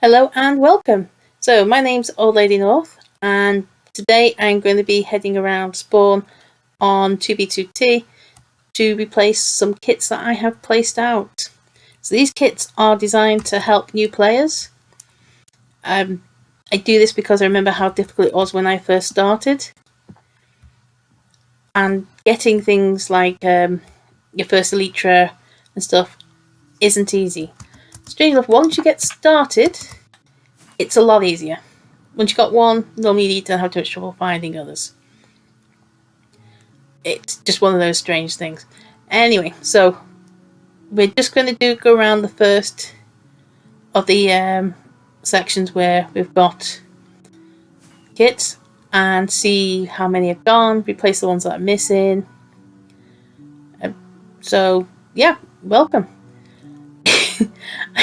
Hello and welcome. So my name's Old Lady North and today I'm going to be heading around Spawn on 2b2t to replace some kits that I have placed out. So these kits are designed to help new players. I do this because I remember how difficult it was when I first started. And getting things like your first Elytra and stuff isn't easy. Strange enough, once you get started, it's a lot easier. Once you got one, normally you don't have too much trouble finding others. It's just one of those strange things. Anyway, so we're just going to go around the first of the sections where we've got kits and see how many are gone, replace the ones that are missing. So yeah, welcome.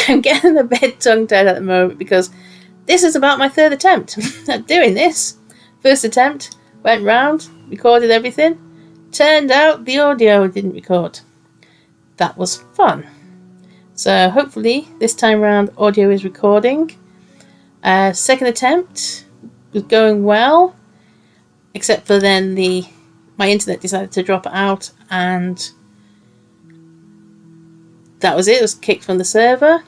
I'm getting a bit tongue-tied at the moment because this is about my third attempt at doing this. First attempt, went round, recorded everything. Turned out the audio didn't record. That was fun. So hopefully this time round audio is recording. Second attempt was going well, except for then my internet decided to drop out and that was it. It was kicked from the server.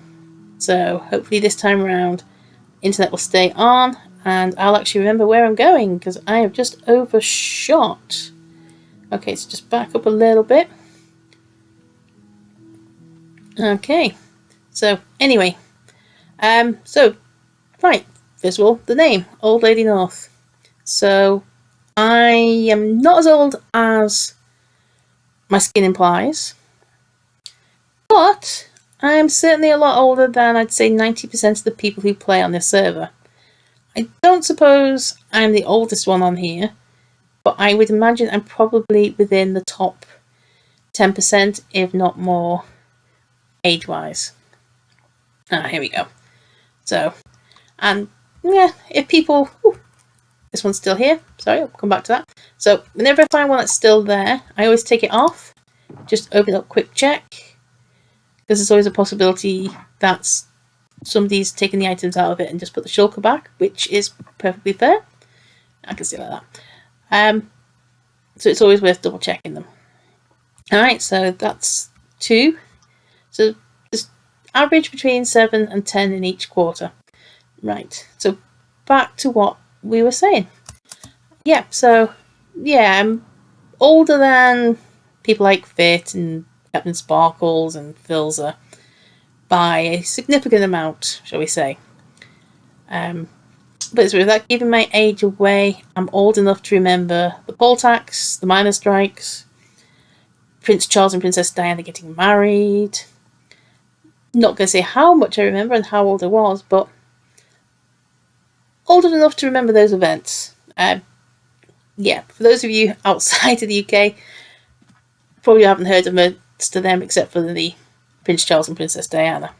So hopefully this time around internet will stay on and I'll actually remember where I'm going because I have just overshot. Okay, so just back up a little bit. Okay, so anyway, right, first of all, the name, Old Lady North. So I am not as old as my skin implies, but I'm certainly a lot older than I'd say 90% of the people who play on this server. I don't suppose I'm the oldest one on here, but I would imagine I'm probably within the top 10%, if not more, age-wise. Here we go. So, and yeah, if people... this one's still here. Sorry, I'll come back to that. So, whenever I find one that's still there, I always take it off. Just open up quick check. Because there's always a possibility that somebody's taken the items out of it and just put the shulker back, which is perfectly fair. I can see like that. So it's always worth double checking them. Alright, so that's 2. So just average between 7 and 10 in each quarter. Right, so back to what we were saying. Yeah, so yeah, I'm older than people like Fit and Captain Sparkles and Filza by a significant amount, shall we say. But without giving my age away, I'm old enough to remember the poll tax, the miners' strikes, Prince Charles and Princess Diana getting married. Not going to say how much I remember and how old I was, but old enough to remember those events. Yeah, for those of you outside of the UK, probably haven't heard of most of them except for the Prince Charles and Princess Diana.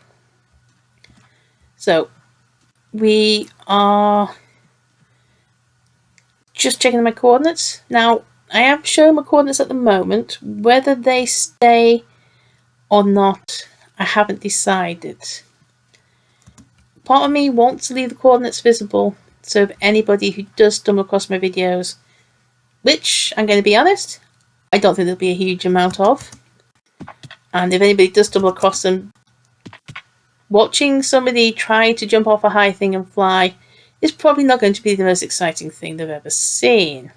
So, we are just checking my coordinates. Now, I am showing my coordinates at the moment. Whether they stay or not, I haven't decided. Part of me wants to leave the coordinates visible, so if anybody who does stumble across my videos, which, I'm going to be honest, I don't think there'll be a huge amount of, and if anybody does stumble across them, watching somebody try to jump off a high thing and fly is probably not going to be the most exciting thing they've ever seen.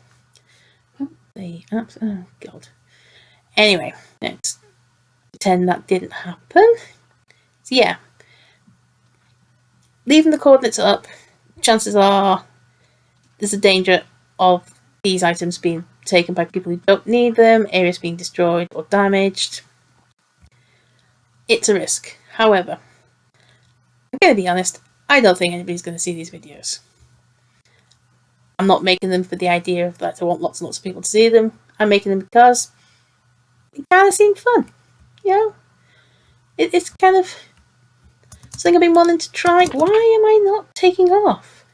Oh, God. Anyway, let's pretend that didn't happen. So yeah, leaving the coordinates up, chances are there's a danger of these items being taken by people who don't need them, areas being destroyed or damaged. It's a risk. However, I'm going to be honest, I don't think anybody's going to see these videos. I'm not making them for the idea of that I want lots and lots of people to see them. I'm making them because it kind of seemed fun. You know? It's kind of something I've been wanting to try. Why am I not taking off?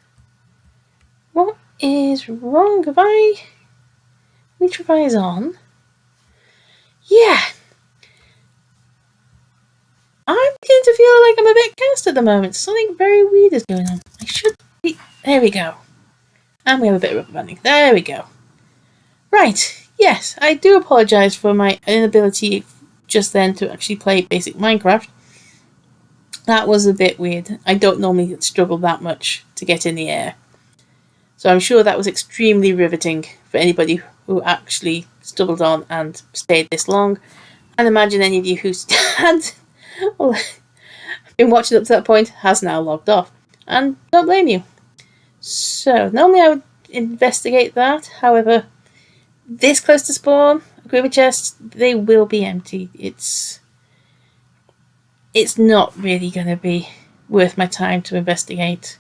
What is wrong? Have I... Elytra is on? Yeah. I'm beginning to feel like I'm a bit gassed at the moment. Something very weird is going on. I should be... There we go. And we have a bit of rubber banding. There we go. Right. Yes, I do apologise for my inability just then to actually play basic Minecraft. That was a bit weird. I don't normally struggle that much to get in the air. So I'm sure that was extremely riveting for anybody who actually stumbled on and stayed this long. And imagine any of you who had been watching up to that point has now logged off. And don't blame you. So, normally I would investigate that. However, this close to spawn, creeper chests, they will be empty. It's not really going to be worth my time to investigate.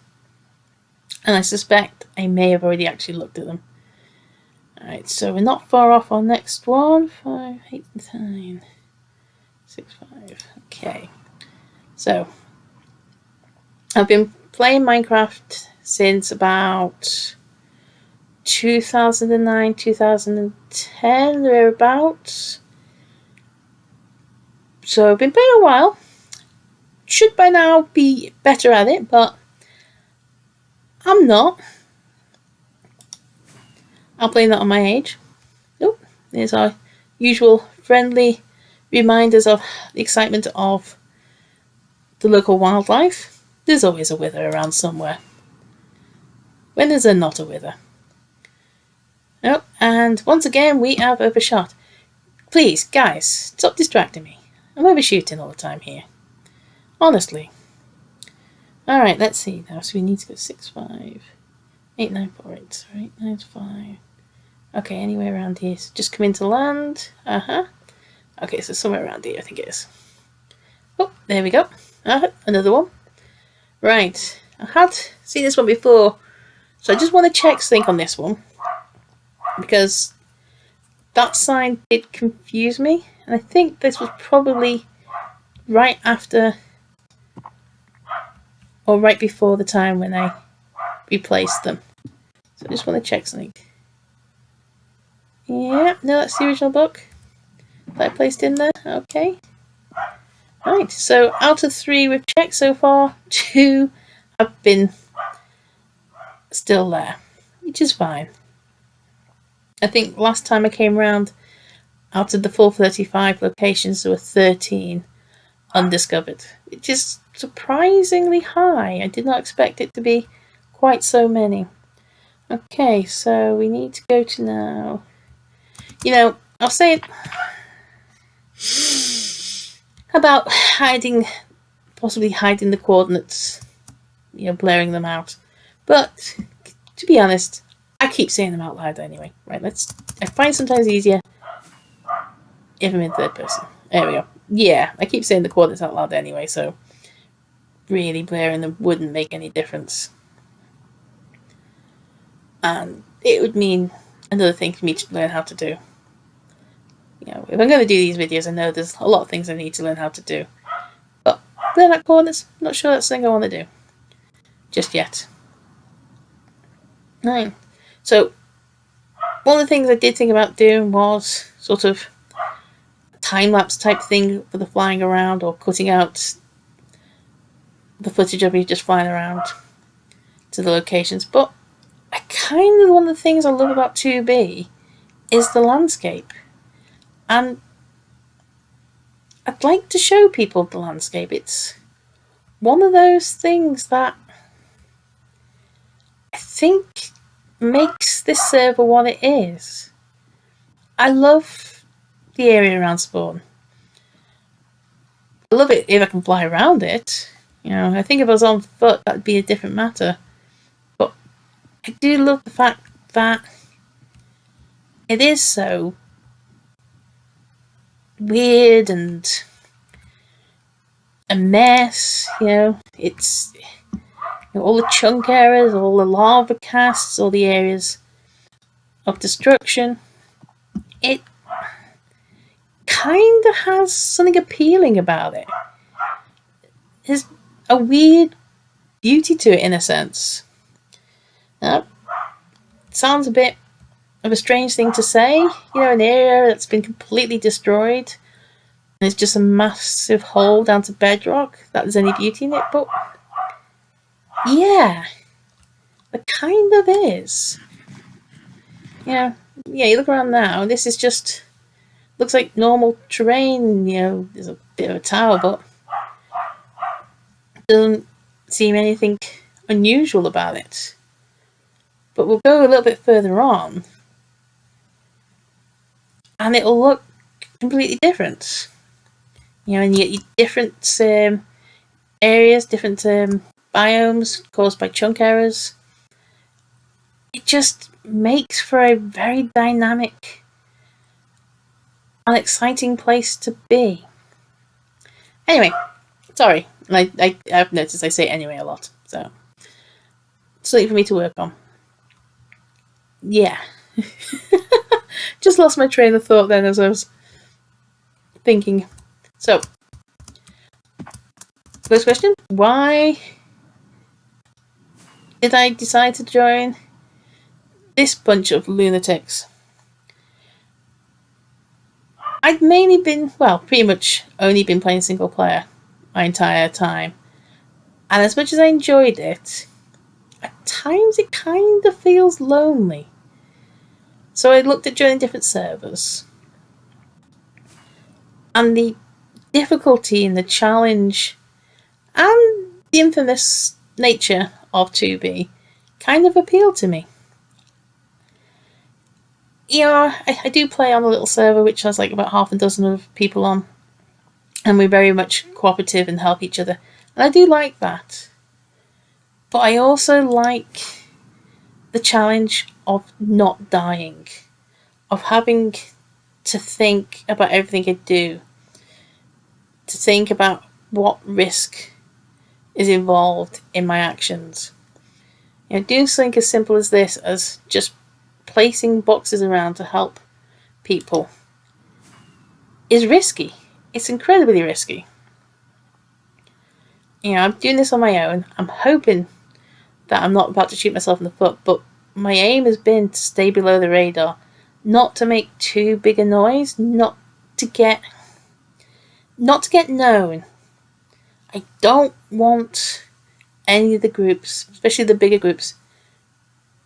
And I suspect I may have already actually looked at them. Alright, so we're not far off our next one. 5, 8, 9, 6, 5. Okay. So, I've been playing Minecraft since about 2009, 2010, thereabouts. So I've been playing a while. Should by now be better at it, but I'm not. I'll blame that on my age. Oh, there's our usual friendly reminders of the excitement of the local wildlife. There's always a wither around somewhere. When is there not a wither? Oh, and once again we have overshot. Please, guys, stop distracting me. I'm overshooting all the time here. Honestly. Alright, let's see now. So we need to go 6, 5, 8, 9, 4, 8, so 8, 9, 5. Okay, anywhere around here. So just come into land. Okay, so somewhere around here I think it is. Oh, there we go. Another one. Right. I had seen this one before. So I just want to check something on this one. Because that sign did confuse me. And I think this was probably right after or right before the time when I replaced them. So I just want to check something. Yeah, no, that's the original book that I placed in there. Okay. Right, so out of 3 we've checked so far, 2 have been still there, which is fine. I think last time I came round, out of the full 35 locations, there were 13 undiscovered, which is surprisingly high. I did not expect it to be quite so many. Okay, so we need to go to now. You know, I'll say it about possibly hiding the coordinates, you know, blaring them out. But to be honest, I keep saying them out loud anyway. Right, I find sometimes easier if I'm in third person. There we go. Yeah, I keep saying the coordinates out loud anyway, so really blaring them wouldn't make any difference. And it would mean another thing for me to learn how to do. You know, if I'm going to do these videos, I know there's a lot of things I need to learn how to do. But blur out coordinates, not sure that's something I want to do. Just yet. 9. So, one of the things I did think about doing was sort of a time-lapse type thing for the flying around, or cutting out the footage of me just flying around to the locations. But I kind of, one of the things I love about 2B is the landscape. And I'd like to show people the landscape. It's one of those things that I think makes this server what it is. I love the area around spawn. I love it if I can fly around it. You know, I think if I was on foot, that'd be a different matter. But I do love the fact that it is so weird and a mess. You know, it's all the chunk areas, all the lava casts, all the areas of destruction. It kind of has something appealing about it. There's a weird beauty to it in a sense. Now, it sounds a bit of a strange thing to say, you know, an area that's been completely destroyed, And it's just a massive hole down to bedrock that there's any beauty in it, but yeah, there kind of is. Yeah, you look around now, this is just, looks like normal terrain, there's a bit of a tower, but doesn't seem anything unusual about it. But we'll go a little bit further on, and it'll look completely different. And you get your different areas, different biomes caused by chunk errors. It just makes for a very dynamic and exciting place to be. Anyway, sorry, I've noticed I say anyway a lot, so something for me to work on. Yeah. Just lost my train of thought then as I was thinking. So, first question, why did I decide to join this bunch of lunatics? I'd mainly been, pretty much only been playing single player my entire time. And as much as I enjoyed it, at times it kind of feels lonely. So I looked at joining different servers. And the difficulty and the challenge and the infamous nature of 2B kind of appealed to me. I do play on a little server which has like about half a dozen of people on, and we're very much cooperative and help each other, and I do like that. But I also like the challenge of not dying, of having to think about everything I do, to think about what risk is involved in my actions. Doing something as simple as this, as just placing boxes around to help people, is risky. It's incredibly risky. I'm doing this on my own. I'm hoping that I'm not about to shoot myself in the foot, but my aim has been to stay below the radar, not to make too big a noise, not to get known. I don't want any of the groups, especially the bigger groups,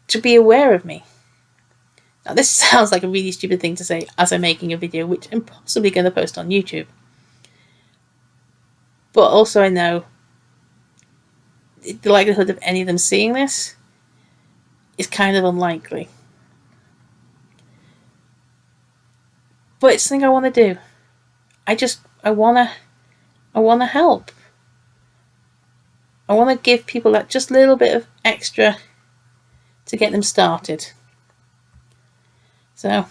to be aware of me. Now, this sounds like a really stupid thing to say as I'm making a video, which I'm possibly going to post on YouTube. But also I know the likelihood of any of them seeing this is kind of unlikely. But it's something I want to do. I want to help. I want to give people that just little bit of extra to get them started. So,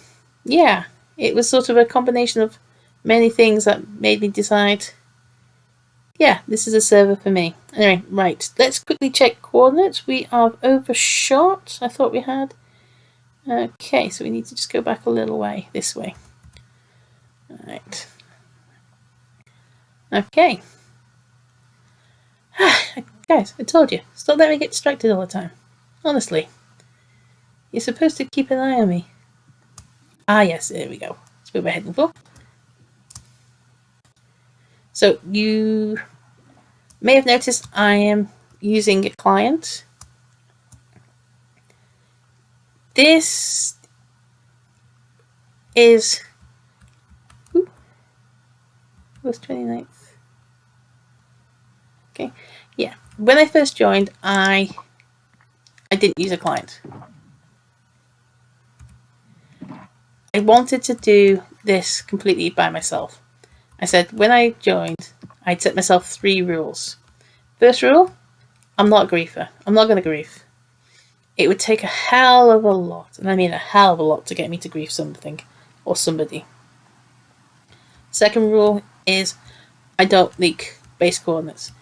yeah, it was sort of a combination of many things that made me decide, yeah, this is a server for me. Anyway, right, let's quickly check coordinates. We are overshot. I thought we had. Okay, so we need to just go back a little way, this way. Alright. Okay. Guys, I told you, stop letting me get distracted all the time. Honestly. You're supposed to keep an eye on me. Ah, yes, there we go. That's where we're heading for. So, you may have noticed I am using a client. This is was 29th. Okay, yeah. When I first joined, I didn't use a client. I wanted to do this completely by myself. I said when I joined, I'd set myself 3 rules. First rule, I'm not a griefer. I'm not going to grief. It would take a hell of a lot, and I mean a hell of a lot, to get me to grief something or somebody. Second rule is I don't leak base coordinates.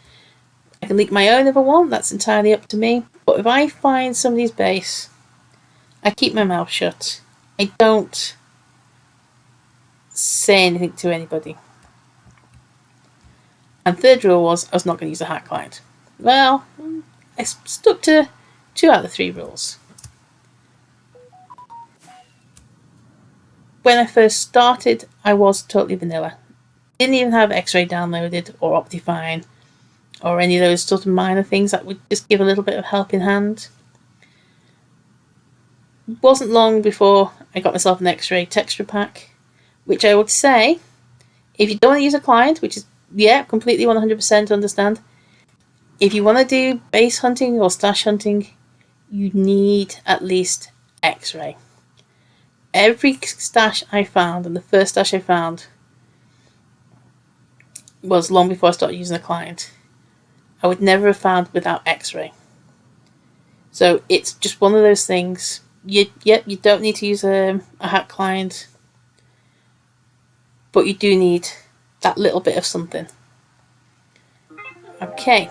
I can leak my own if I want, that's entirely up to me. But if I find somebody's base, I keep my mouth shut. I don't say anything to anybody. And third rule was I was not going to use a hack client. Well, I stuck to 2 out of the 3 rules. When I first started, I was totally vanilla. didn't even have X-Ray downloaded or Optifine or any of those sort of minor things that would just give a little bit of helping hand. It wasn't long before I got myself an X-Ray texture pack, which I would say, if you don't want to use a client, which is, yeah, completely 100% understand, if you want to do base hunting or stash hunting, you need at least X-Ray. Every stash I found, and the first stash I found was long before I started using a client, I would never have found without X-Ray. So it's just one of those things. You don't need to use a hack client, but you do need that little bit of something. Okay,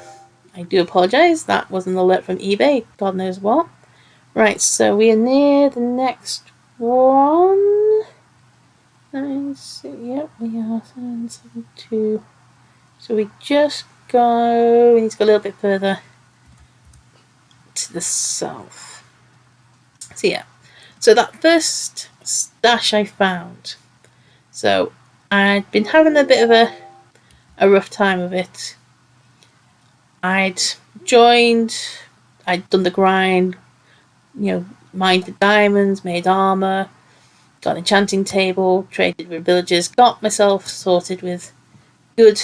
I do apologise. That was an alert from eBay. God knows what. Right, so we are near the next one. Let's see. Yep, we are 772. So we just go. We need to go a little bit further to the south. So yeah, so that first stash I found. So I'd been having a bit of a rough time of it. I'd joined. I'd done the grind. You know, mined the diamonds, made armor, got an enchanting table, traded with villagers, got myself sorted with good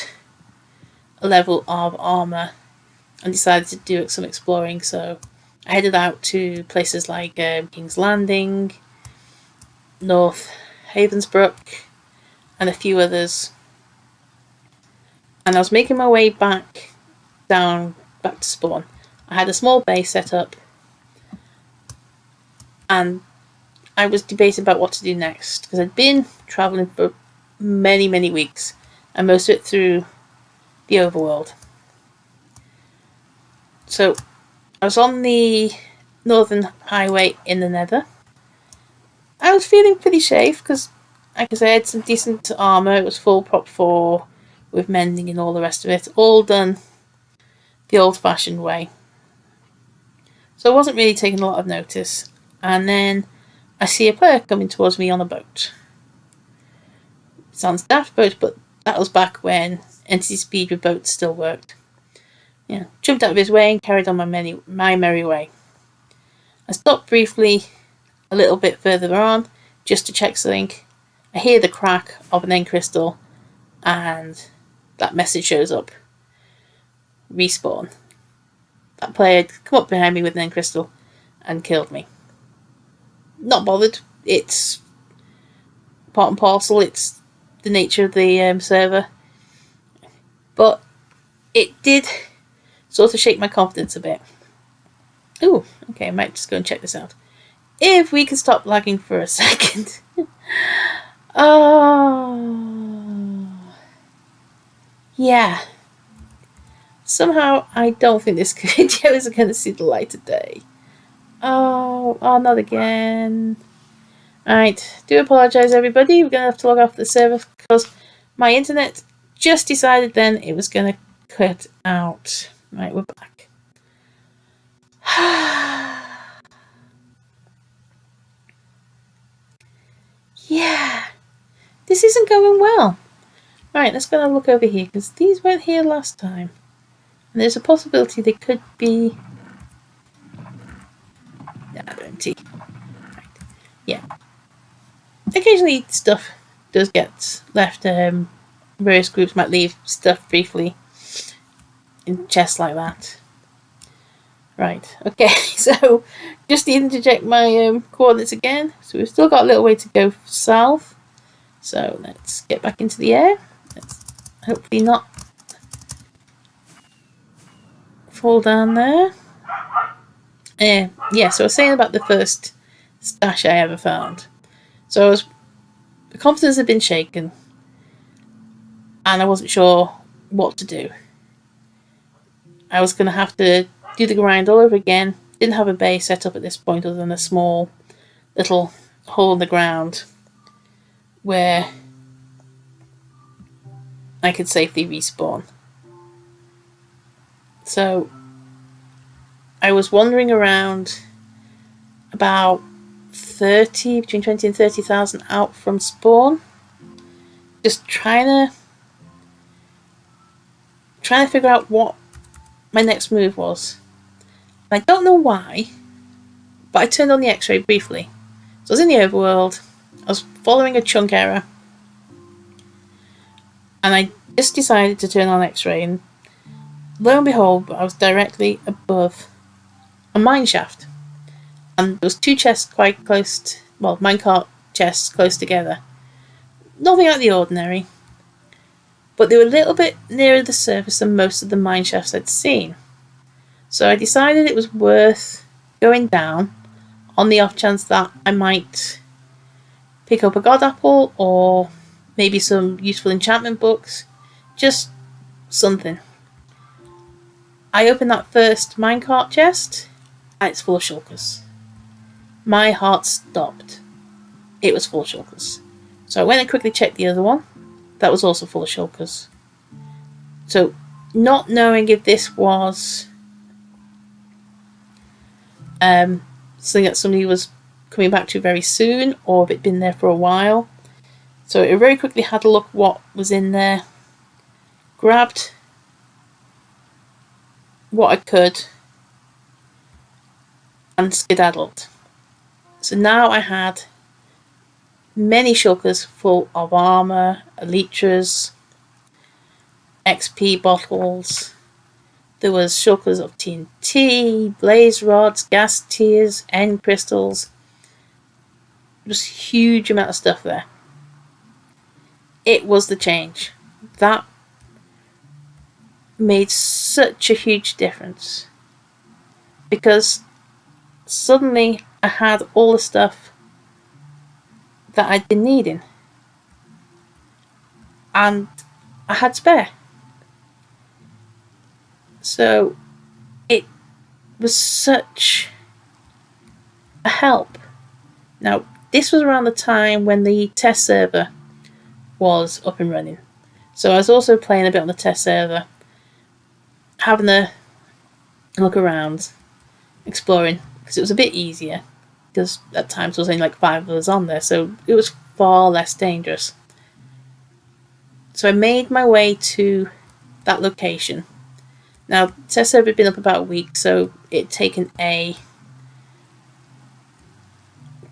level of armor, and decided to do some exploring. So I headed out to places like King's Landing, North Havensbrook, and a few others. And I was making my way back to spawn. I had a small base set up, and I was debating about what to do next, because I'd been travelling for many, many weeks, and most of it through the overworld. So I was on the northern highway in the Nether. I was feeling pretty safe because, like I said, I had some decent armour. It was full prop 4 with mending and all the rest of it, all done the old-fashioned way. So I wasn't really taking a lot of notice. And then I see a player coming towards me on a boat. Sounds daft, but that was back when entity speed with boats still worked. Yeah, jumped out of his way and carried on my merry way. I stopped briefly a little bit further on just to check something. I hear the crack of an end crystal, and that message shows up. Respawn. That player had come up behind me with an end crystal and killed me. Not bothered. It's part and parcel. It's the nature of the server. But it did sort of shake my confidence a bit. Ooh, okay, I might just go and check this out. If we can stop lagging for a second. Oh. Yeah. Somehow I don't think this video is going to see the light of day. Oh, not again. Right, do apologise everybody. We're going to have to log off the server because my internet just decided then it was going to cut out. Right, we're back. Yeah, this isn't going well. Right, let's go and have a look over here because these weren't here last time. And there's a possibility they could be... Yeah, they're empty. Right. Yeah. Occasionally stuff does get left. Various groups might leave stuff briefly in chests like that. Right, okay, so just need to check my coordinates again. So we've still got a little way to go south. So let's get back into the air. Let's hopefully not fall down there. Yeah, so I was saying about the first stash I ever found. So the confidence had been shaken, and I wasn't sure what to do. I was going to have to do the grind all over again. Didn't have a base set up at this point other than a small little hole in the ground where I could safely respawn. So I was wandering around about between 20 and 30,000 out from spawn, just trying to trying to figure out what my next move was. And I don't know why, but I turned on the X-ray briefly. So I was in the overworld, I was following a chunk error, and I just decided to turn on X-ray, and lo and behold, I was directly above a mine shaft. And there was two chests quite close, minecart chests close together. Nothing out of the ordinary, but they were a little bit nearer the surface than most of the mine shafts I'd seen. So I decided it was worth going down on the off chance that I might pick up a god apple or maybe some useful enchantment books. Just something. I opened that first minecart chest and it's full of shulkers. My heart stopped. It was full of shulkers. So I went and quickly checked the other one. That was also full of shulkers. So not knowing if this was something that somebody was coming back to very soon or if it'd been there for a while. So I very quickly had a look what was in there. Grabbed what I could and skedaddled. So now I had many shulkers full of armour, elytras, XP bottles. There was shulkers of TNT, blaze rods, gas tiers, end crystals. There was a huge amount of stuff there. It was the change. That made such a huge difference. Because suddenly I had all the stuff that I'd been needing. And I had spare. So it was such a help. Now, this was around the time when the test server was up and running. So I was also playing a bit on the test server, having a look around, exploring, because it was a bit easier. Because at times there was only like 5 of us on there, so it was far less dangerous. So I made my way to that location. Now, test server had been up about a week, so it'd taken a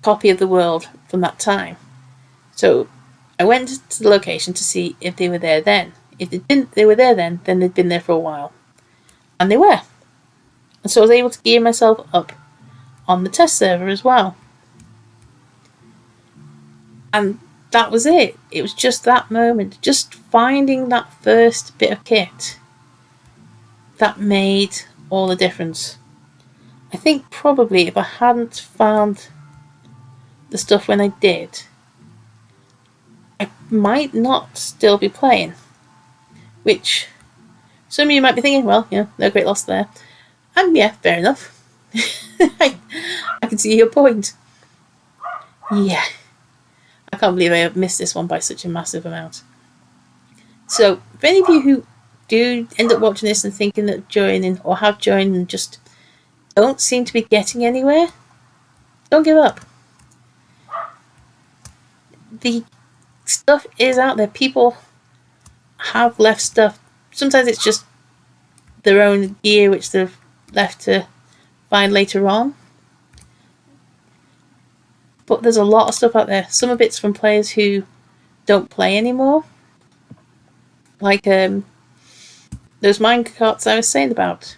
copy of the world from that time. So I went to the location to see if they were there then. If they were there then they'd been there for a while. And they were. And so I was able to gear myself up on the test server as well. And that was it. It was just that moment. Just finding that first bit of kit that made all the difference. I think probably if I hadn't found the stuff when I did, I might not still be playing. Which some of you might be thinking, well, no great loss there. And yeah, fair enough. I can see your point. Yeah. I can't believe I have missed this one by such a massive amount. So, for any of you who do end up watching this and thinking that joining or have joined and just don't seem to be getting anywhere, don't give up. The stuff is out there. People have left stuff. Sometimes it's just their own gear which they've left to find later on. But there's a lot of stuff out there. Some of it's from players who don't play anymore. Like those minecarts I was saying about.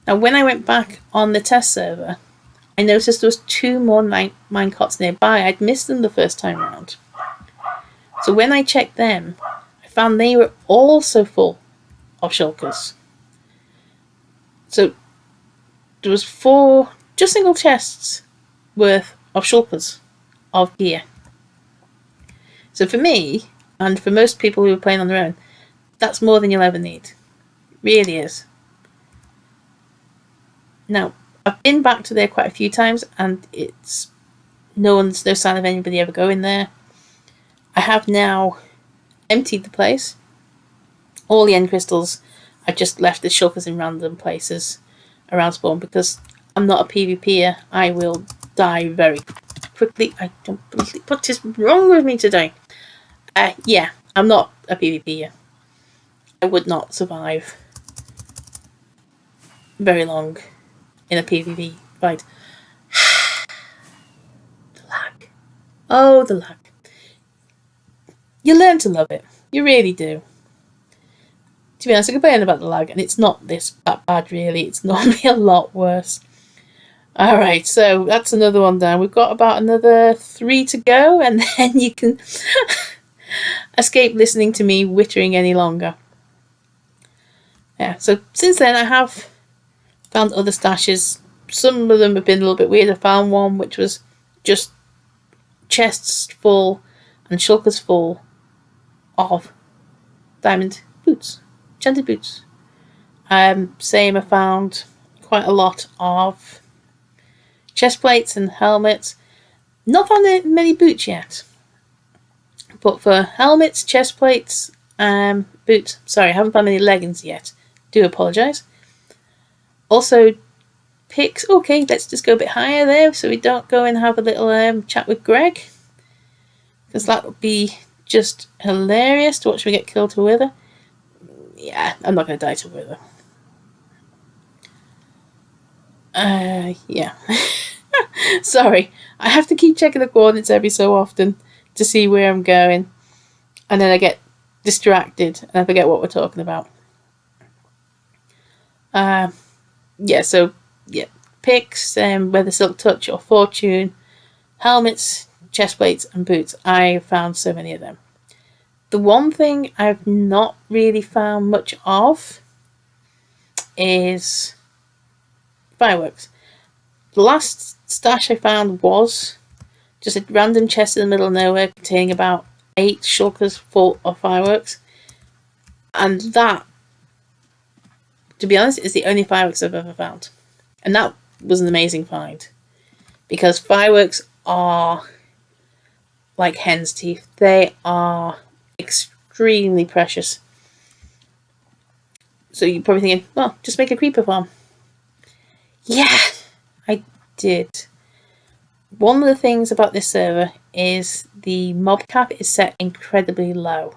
Now when I went back on the test server, I noticed there was 2 more minecarts nearby. I'd missed them the first time round. So when I checked them, I found they were also full of shulkers. So there was 4 just single chests worth of shulkers of gear. So for me, and for most people who are playing on their own, that's more than you'll ever need. It really is. Now, I've been back to there quite a few times, and it's no sign of anybody ever going there. I have now emptied the place. All the end crystals, I just left the shulkers in random places around spawn because I'm not a PvPer. I will die very quickly. I don't believe what is wrong with me today. Yeah, I'm not a PvPer. I would not survive very long in a PvP fight. The lag. Oh, the lag. You learn to love it. You really do. To be honest, I complain about the lag, and it's not that bad, really. It's normally a lot worse. Alright, so that's another one down. We've got about another 3 to go, and then you can escape listening to me wittering any longer. Yeah, so since then I have found other stashes. Some of them have been a little bit weird. I found one which was just chests full and shulkers full of diamond boots. Enchanted boots. Same, I found quite a lot of chest plates and helmets. Not found many boots yet. But for helmets, chest plates, boots. Sorry, I haven't found any leggings yet. Do apologise. Also, picks. Okay, let's just go a bit higher there so we don't go and have a little chat with Greg. Because that would be just hilarious to watch me get killed to a wither. Yeah, I'm not going to die to a wither. Yeah. Sorry, I have to keep checking the coordinates every so often to see where I'm going. And then I get distracted and I forget what we're talking about. Yeah, so, yeah. Picks, whether Silk Touch or Fortune, helmets, chest plates and boots. I found so many of them. The one thing I've not really found much of is fireworks. The last stash I found was just a random chest in the middle of nowhere containing about 8 shulkers full of fireworks. And that, to be honest, is the only fireworks I've ever found. And that was an amazing find. Because fireworks are like hen's teeth. They are extremely precious. So you're probably thinking, well, just make a creeper farm. Yeah, I did. One of the things about this server is the mob cap is set incredibly low.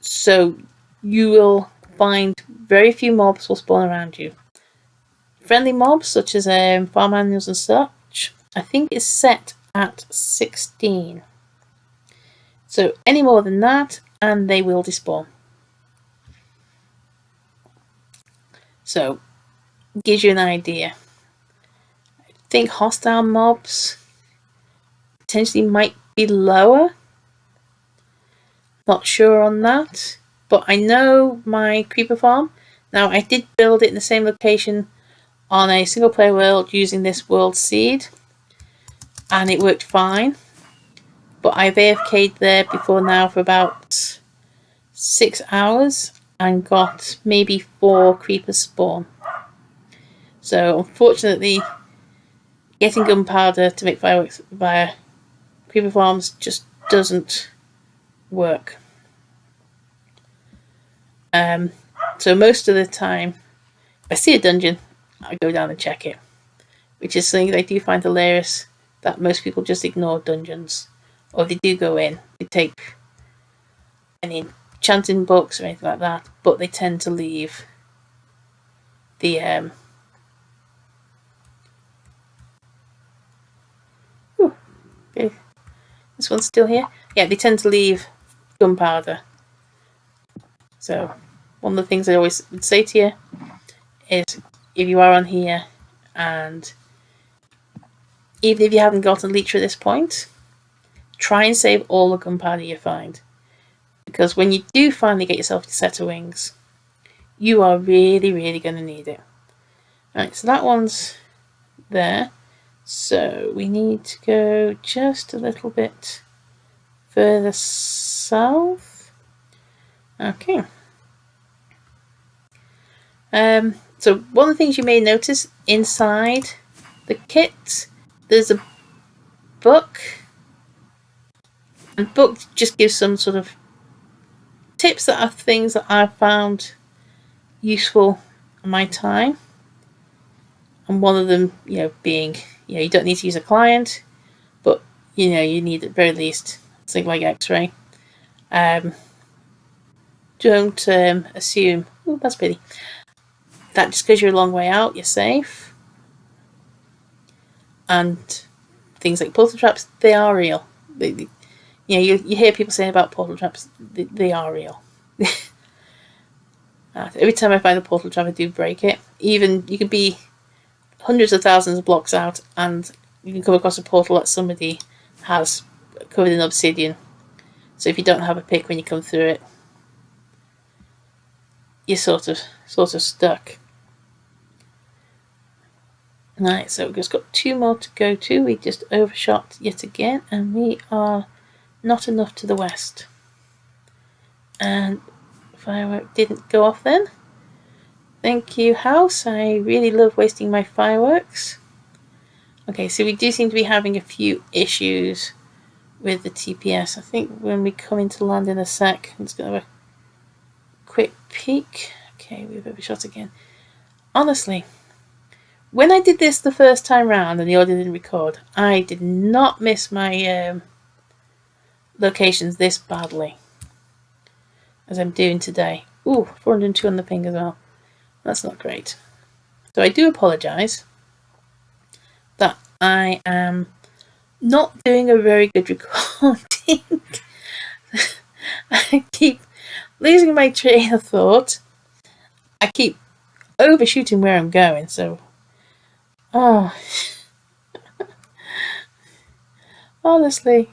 So you will find very few mobs will spawn around you. Friendly mobs such as farm animals and such, I think is set at 16. So any more than that and they will despawn. So gives you an idea. I think hostile mobs potentially might be lower. Not sure on that. But I know my creeper farm. Now I did build it in the same location on a single player world using this world seed. And it worked fine. But I've AFK'd there before now for about 6 hours and got maybe 4 creepers spawn. So unfortunately, getting gunpowder to make fireworks via creeper farms just doesn't work. So most of the time, if I see a dungeon, I go down and check it. Which is something that I do find hilarious, that most people just ignore dungeons. Or they do go in, they take any enchanting books or anything like that, but they tend to leave the okay. This one's still here. Yeah, they tend to leave gunpowder. So one of the things I always would say to you is if you are on here and even if you haven't got a leech at this point, try and save all the gunpowder you find. Because when you do finally get yourself a set of wings, you are really, really going to need it. Right, so that one's there. So we need to go just a little bit further south. Okay. So one of the things you may notice inside the kit, there's a book. And book just gives some sort of tips that are things that I've found useful in my time. And one of them, being, you don't need to use a client, but, you need at the very least something like X-ray. Just don't assume, oh, that's pretty, that just because you're a long way out, you're safe. And things like portal traps, they are real. You hear people saying about portal traps, they are real. Every time I find a portal trap, I do break it. Even you could be hundreds of thousands of blocks out, and you can come across a portal that somebody has covered in obsidian. So if you don't have a pick when you come through it, you're sort of stuck. Right, so we've just got 2 more to go to. We just overshot yet again, and we are not enough to the west. And firework didn't go off then. Thank you, house. I really love wasting my fireworks. Okay, so we do seem to be having a few issues with the TPS. I think when we come into land in a sec, I'm just going to have a quick peek. Okay, we've overshot again. Honestly, when I did this the first time round and the audio didn't record, I did not miss my locations this badly as I'm doing today. Ooh, 402 on the ping as well. That's not great. So I do apologise that I am not doing a very good recording. I keep losing my train of thought. I keep overshooting where I'm going, so honestly.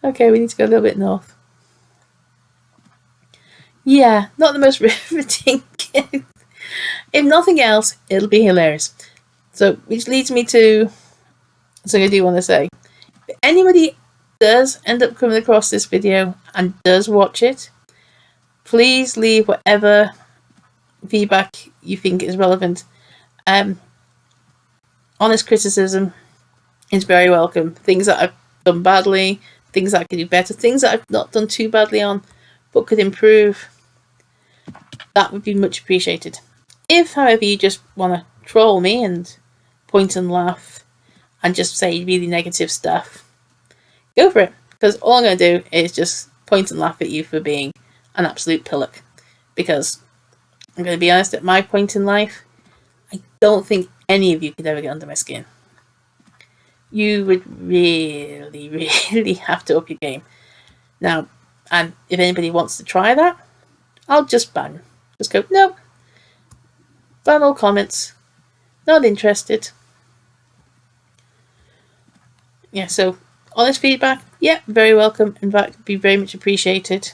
Okay, we need to go a little bit north. Yeah, not the most riveting. If nothing else, it'll be hilarious. So, which leads me to something I do want to say. If anybody does end up coming across this video and does watch it, please leave whatever feedback you think is relevant. Honest criticism is very welcome. Things that I've done badly, things that I could do better, things that I've not done too badly on but could improve, that would be much appreciated. If, however, you just want to troll me and point and laugh and just say really negative stuff, go for it. Because all I'm going to do is just point and laugh at you for being an absolute pillock. Because I'm going to be honest, at my point in life, I don't think any of you could ever get under my skin. You would really, really have to up your game. Now, and if anybody wants to try that, I'll just ban. Just go, nope. Ban all comments. Not interested. Yeah, so honest feedback, yeah, very welcome. In fact, be very much appreciated.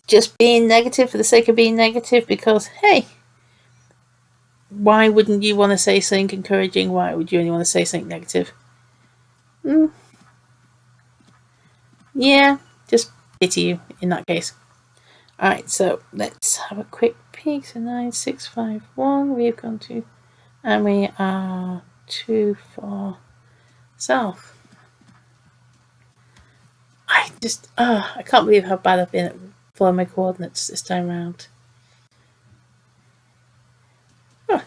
Just being negative for the sake of being negative, because, hey, why wouldn't you want to say something encouraging? Why would you only want to say something negative? Yeah, just pity you in that case. Alright, so let's have a quick peek. So 9651 we've gone to, and we are too far south. I can't believe how bad I've been at following my coordinates this time around. Oh,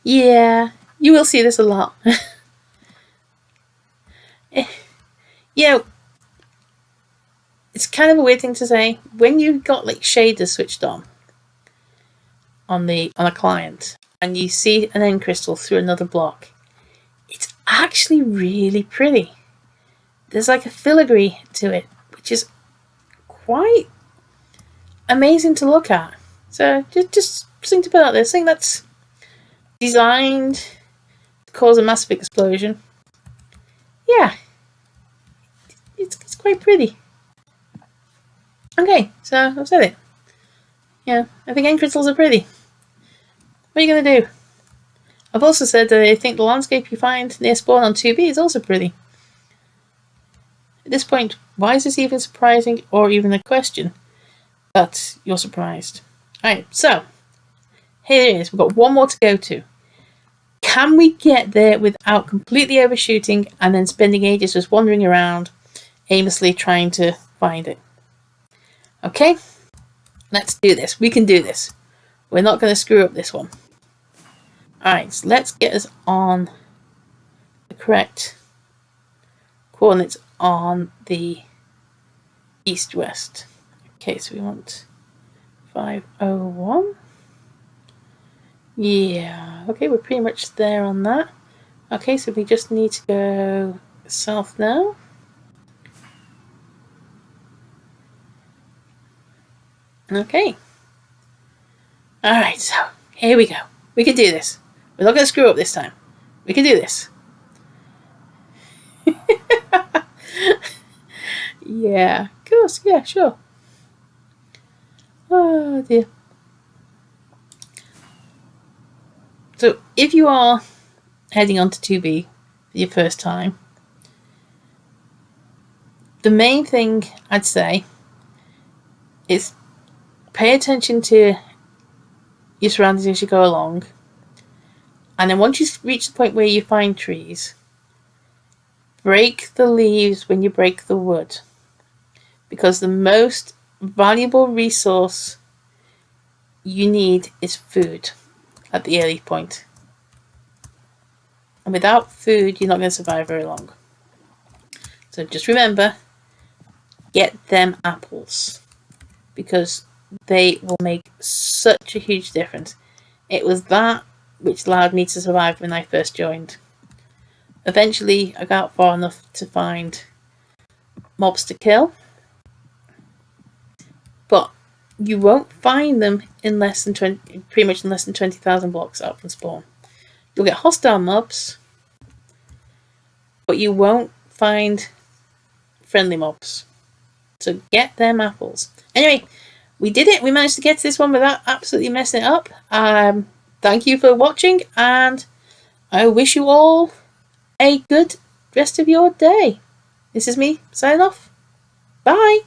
yeah, you will see this a lot. Yeah, it's kind of a weird thing to say. When you've got like shaders switched on a client and you see an end crystal through another block, it's actually really pretty. There's like a filigree to it, which is quite amazing to look at. So just something to put out there, something that's designed to cause a massive explosion. Yeah, it's quite pretty. Okay, so I've said it. Yeah, I think end crystals are pretty. What are you going to do? I've also said that I think the landscape you find near spawn on 2B is also pretty. At this point, why is this even surprising or even a question? But you're surprised. Alright, so here it is. We've got one more to go to. Can we get there without completely overshooting and then spending ages just wandering around, aimlessly trying to find it? Okay, let's do this. We can do this. We're not going to screw up this one. Alright, so let's get us on the correct coordinates on the east-west. Okay, so we want 501. Yeah, okay, we're pretty much there on that. Okay, so we just need to go south now. Okay. Alright, so here we go. We can do this. We're not going to screw up this time. We can do this. Yeah, of course, yeah, sure. Oh dear. So if you are heading on to 2B for your first time, the main thing I'd say is pay attention to your surroundings as you go along, and then once you reach the point where you find trees, break the leaves when you break the wood, because the most valuable resource you need is food at the early point. And without food, you're not going to survive very long. So just remember, get them apples, because they will make such a huge difference. It was that which allowed me to survive when I first joined. Eventually, I got far enough to find mobs to kill, but you won't find them in less than 20,000 blocks out from spawn. You'll get hostile mobs, but you won't find friendly mobs. So get them apples. Anyway, we did it. We managed to get to this one without absolutely messing it up. Thank you for watching, and I wish you all a good rest of your day. This is me signing off. Bye.